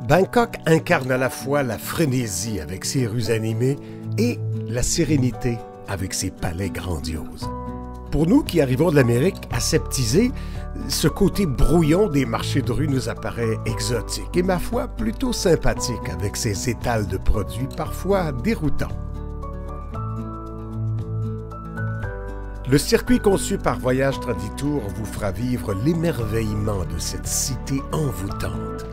Bangkok incarne à la fois la frénésie avec ses rues animées et la sérénité avec ses palais grandioses. Pour nous qui arrivons de l'Amérique aseptisés, ce côté brouillon des marchés de rue nous apparaît exotique et, ma foi, plutôt sympathique avec ses étals de produits parfois déroutants. Le circuit conçu par Voyage Traditour vous fera vivre l'émerveillement de cette cité envoûtante.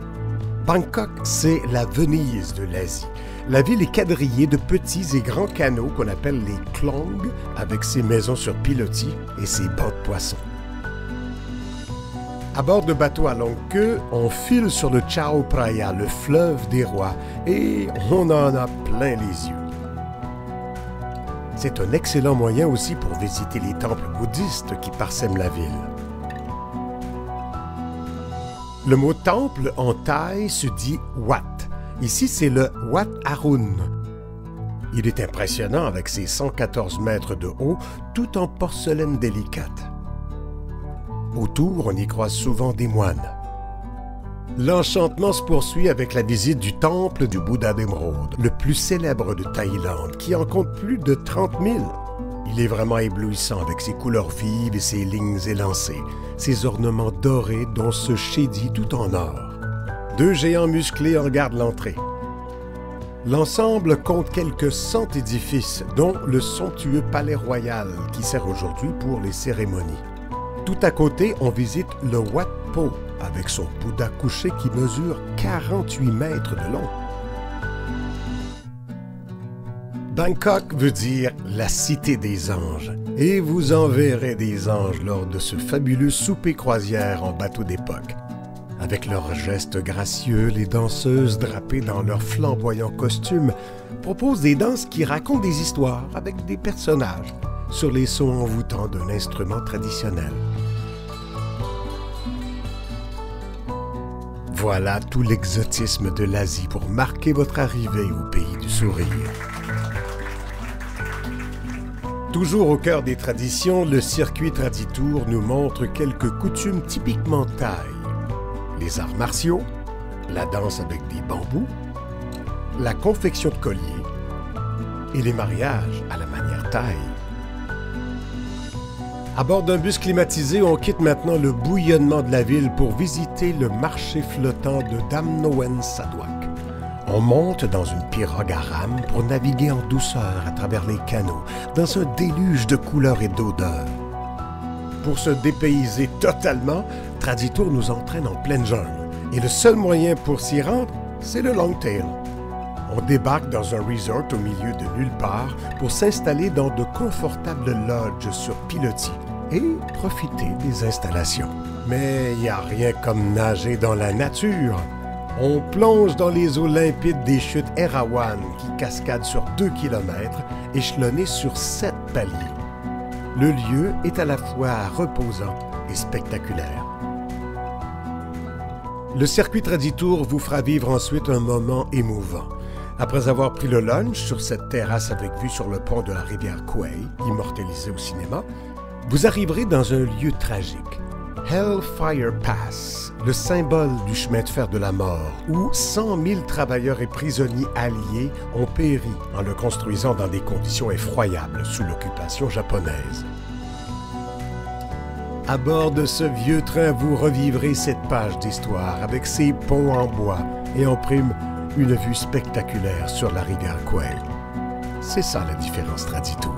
Bangkok, c'est la Venise de l'Asie. La ville est quadrillée de petits et grands canaux qu'on appelle les klong, avec ses maisons sur pilotis et ses bancs de poissons. À bord de bateaux à longue queue, on file sur le Chao Phraya, le fleuve des rois, et on en a plein les yeux. C'est un excellent moyen aussi pour visiter les temples bouddhistes qui parsèment la ville. Le mot temple en thaï se dit Wat. Ici, c'est le Wat Arun. Il est impressionnant avec ses 114 mètres de haut, tout en porcelaine délicate. Autour, on y croise souvent des moines. L'enchantement se poursuit avec la visite du temple du Bouddha d'émeraude, le plus célèbre de Thaïlande, qui en compte plus de 30 000. Il est vraiment éblouissant avec ses couleurs vives et ses lignes élancées, ses ornements dorés dont se chédit tout en or. 2 géants musclés en gardent l'entrée. L'ensemble compte quelques 100 édifices, dont le somptueux palais royal qui sert aujourd'hui pour les cérémonies. Tout à côté, on visite le Wat Po, avec son Bouddha couché qui mesure 48 mètres de long. Bangkok veut dire la cité des anges, et vous en verrez des anges lors de ce fabuleux souper croisière en bateau d'époque. Avec leurs gestes gracieux, les danseuses drapées dans leurs flamboyants costumes proposent des danses qui racontent des histoires avec des personnages sur les sons envoûtants d'un instrument traditionnel. Voilà tout l'exotisme de l'Asie pour marquer votre arrivée au pays du sourire. Toujours au cœur des traditions, le circuit Traditour nous montre quelques coutumes typiquement thaï. Les arts martiaux, la danse avec des bambous, la confection de colliers et les mariages à la manière thaï. À bord d'un bus climatisé, on quitte maintenant le bouillonnement de la ville pour visiter le marché flottant de Dam Noen Sadwak. On monte dans une pirogue à rames pour naviguer en douceur à travers les canaux, dans un déluge de couleurs et d'odeurs. Pour se dépayser totalement, Traditour nous entraîne en pleine jungle. Et le seul moyen pour s'y rendre, c'est le Longtail. On débarque dans un resort au milieu de nulle part pour s'installer dans de confortables lodges sur pilotis et profiter des installations. Mais il n'y a rien comme nager dans la nature. On plonge dans les eaux limpides des chutes Erawan qui cascadent sur 2 km, échelonnées sur 7 paliers. Le lieu est à la fois reposant et spectaculaire. Le circuit Traditour vous fera vivre ensuite un moment émouvant. Après avoir pris le lunch sur cette terrasse avec vue sur le pont de la rivière Quay, immortalisé au cinéma, vous arriverez dans un lieu tragique. Hellfire Pass, le symbole du chemin de fer de la mort, où 100 000 travailleurs et prisonniers alliés ont péri en le construisant dans des conditions effroyables sous l'occupation japonaise. À bord de ce vieux train, vous revivrez cette page d'histoire avec ses ponts en bois et en prime une vue spectaculaire sur la rivière Quay. C'est ça la différence Traditour.